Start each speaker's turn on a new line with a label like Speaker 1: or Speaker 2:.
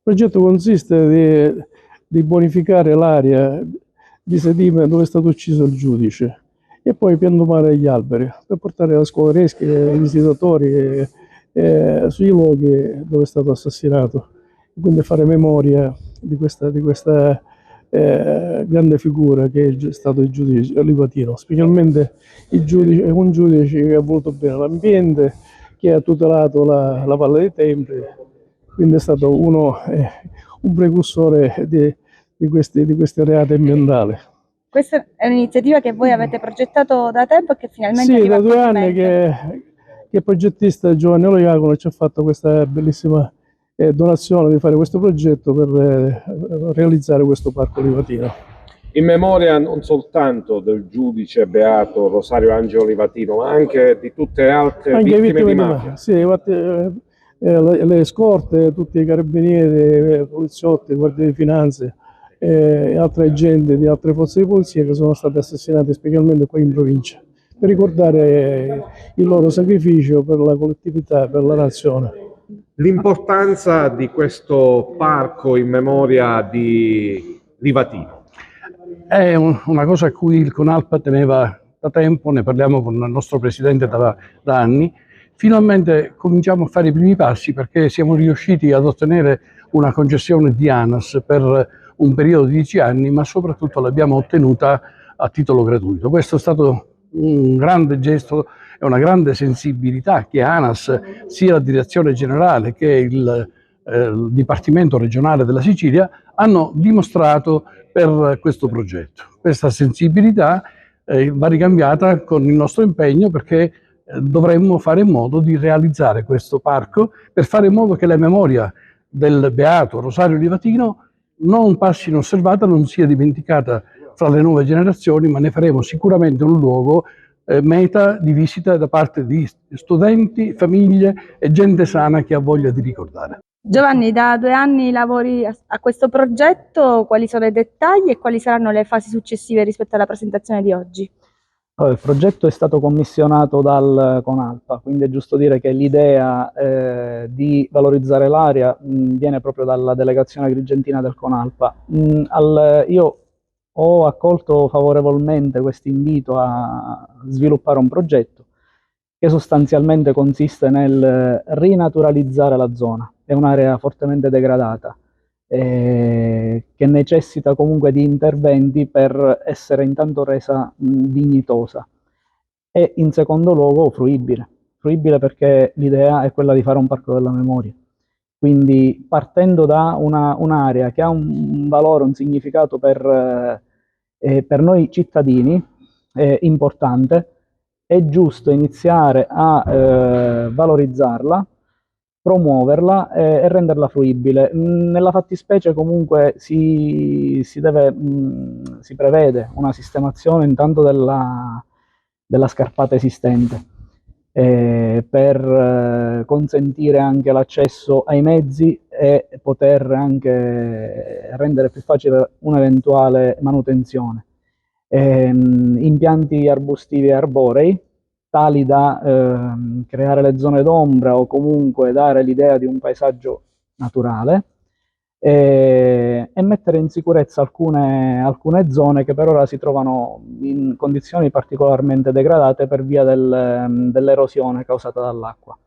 Speaker 1: progetto consiste di bonificare l'area di sedime dove è stato ucciso il giudice e poi piantumare gli alberi per portare la scolaresca e i visitatori sui luoghi dove è stato assassinato. Quindi fare memoria di questa grande figura che è stato il giudice Livatino, specialmente un giudice che ha voluto bene l'ambiente, che ha tutelato la Valle dei Templi, quindi è stato un precursore di questi reati ambientali.
Speaker 2: Questa è un'iniziativa che voi avete progettato da tempo e che finalmente
Speaker 1: Sì,
Speaker 2: arriva
Speaker 1: da
Speaker 2: a
Speaker 1: 2 anni
Speaker 2: compimento.
Speaker 1: che il progettista Giovanni Loiacono ci ha fatto questa bellissima donazione di fare questo progetto per realizzare questo parco livatino.
Speaker 3: In memoria non soltanto del giudice beato Rosario Angelo Livatino, ma anche di tutte le altre
Speaker 1: Anche
Speaker 3: vittime di mafia.
Speaker 1: sì, le scorte, tutti i carabinieri, poliziotti, guardie di finanze e altri agenti di altre forze di polizia che sono stati assassinati specialmente qui in provincia, per ricordare il loro sacrificio per la collettività, per la nazione.
Speaker 3: L'importanza di questo parco in memoria di Livatino.
Speaker 4: È una cosa a cui il CONALP teneva da tempo, ne parliamo con il nostro presidente da anni. Finalmente cominciamo a fare i primi passi perché siamo riusciti ad ottenere una concessione di ANAS per un periodo di 10 anni, ma soprattutto l'abbiamo ottenuta a titolo gratuito. Questo è stato un grande gesto e una grande sensibilità che ANAS, sia la direzione generale che il Dipartimento regionale della Sicilia, hanno dimostrato per questo progetto. Questa sensibilità va ricambiata con il nostro impegno perché dovremmo fare in modo di realizzare questo parco per fare in modo che la memoria del beato Rosario Livatino non passi inosservata, non sia dimenticata fra le nuove generazioni, ma ne faremo sicuramente un luogo meta di visita da parte di studenti, famiglie e gente sana che ha voglia di ricordare.
Speaker 2: Giovanni, da 2 anni lavori a questo progetto, quali sono i dettagli e quali saranno le fasi successive rispetto alla presentazione di oggi?
Speaker 5: Allora, il progetto è stato commissionato dal CONALPA, quindi è giusto dire che l'idea di valorizzare l'area viene proprio dalla delegazione agrigentina del CONALPA. Io ho accolto favorevolmente questo invito a sviluppare un progetto che sostanzialmente consiste nel rinaturalizzare la zona. È un'area fortemente degradata, che necessita comunque di interventi per essere intanto resa dignitosa e in secondo luogo fruibile. Fruibile perché l'idea è quella di fare un parco della memoria. Quindi partendo da un'area che ha un valore, un significato per noi cittadini importante, è giusto iniziare a valorizzarla, promuoverla e renderla fruibile. Nella fattispecie comunque si prevede una sistemazione intanto della scarpata esistente per consentire anche l'accesso ai mezzi e poter anche rendere più facile un'eventuale manutenzione. Impianti arbustivi e arborei tali da creare le zone d'ombra o comunque dare l'idea di un paesaggio naturale e mettere in sicurezza alcune zone che per ora si trovano in condizioni particolarmente degradate per via dell'erosione causata dall'acqua.